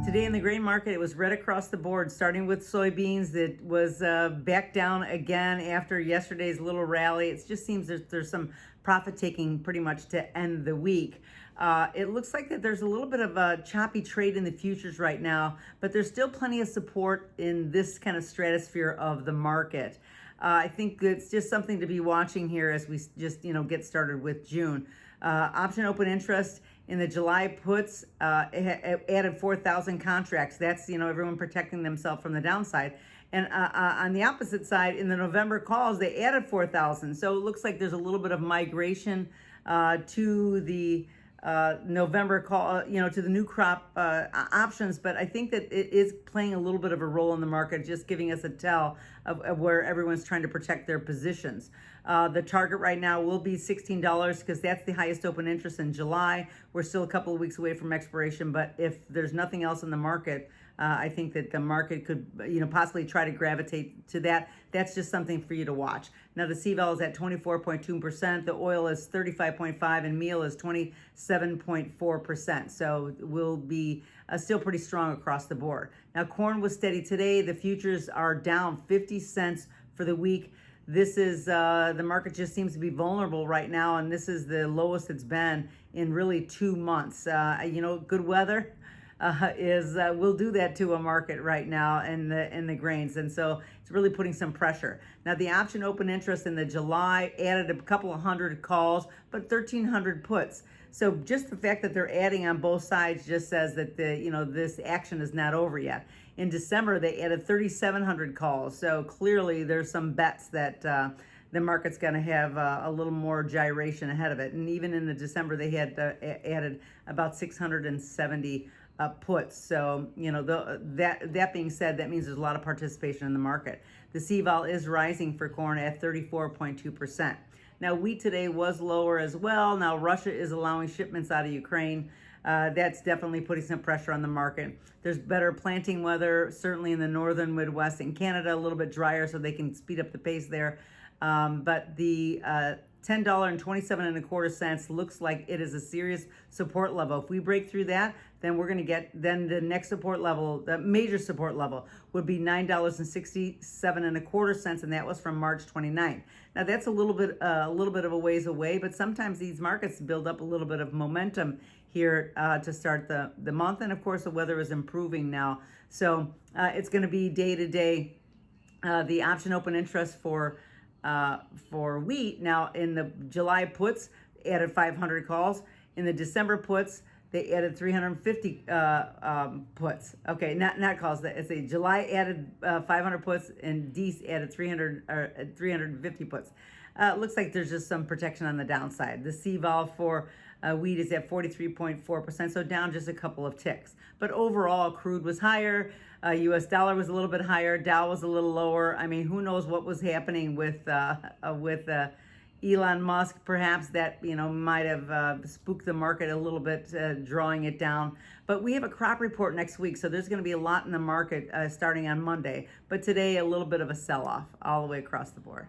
Today in the grain market, it was red across the board, starting with soybeans that was back down again after yesterday's little rally. It just seems there's some profit taking pretty much to end the week. It looks like that there's a little bit of a choppy trade in the futures right now, but there's still plenty of support in this kind of stratosphere of the market. I think it's just something to be watching here as we just get started with June. Option open interest in the July puts added 4,000 contracts. That's everyone protecting themselves from the downside. And on the opposite side, in the November calls, they added 4,000. So it looks like there's a little bit of migration to the November call, to the new crop options. But I think that it is playing a little bit of a role in the market, just giving us a tell of where everyone's trying to protect their positions. The target right now will be $16 because that's the highest open interest in July. We're still a couple of weeks away from expiration, but if there's nothing else in the market, I think that the market could, possibly try to gravitate to that. That's just something for you to watch. Now, the CVAL is at 24.2%. The oil is 35.5%, and meal is 27.4%. So will be still pretty strong across the board. Now, corn was steady today. The futures are down 50 cents for the week. This is the market just seems to be vulnerable right now, and this is the lowest it's been in really 2 months. Good weather will do that to a market right now in the grains, and so it's really putting some pressure. Now, the option open interest in the July added a couple of hundred calls, but 1,300 puts. So just the fact that they're adding on both sides just says that this action is not over yet. In December, they added 3,700 calls. So clearly, there's some bets that the market's going to have a little more gyration ahead of it. And even in the December, they had added about 670 puts. So, that being said, that means there's a lot of participation in the market. The CVAL is rising for corn at 34.2%. Now, wheat today was lower as well. Now, Russia is allowing shipments out of Ukraine. That's definitely putting some pressure on the market. There's better planting weather, certainly in the northern Midwest and Canada, a little bit drier, so they can speed up the pace there. But the $10.2725 looks like it is a serious support level. If we break through that, then we're going to get the next support level, the major support level would be $9.6725, and that was from March 29th. Now that's a little bit of a ways away, but sometimes these markets build up a little bit of momentum here to start the month, and of course the weather is improving now, so it's going to be day to day. The option open interest for wheat now in the July puts added 500 calls. In the December puts, they added 350 puts. Okay, not calls. It's a July added 500 puts, and Dece added 350 puts. Looks like there's just some protection on the downside. The CVAL for wheat is at 43.4%, so down just a couple of ticks. But overall, crude was higher. U.S. dollar was a little bit higher. Dow was a little lower. I mean, who knows what was happening with Elon Musk? Perhaps that might have spooked the market a little bit, drawing it down. But we have a crop report next week, so there's going to be a lot in the market starting on Monday. But today, a little bit of a sell-off all the way across the board.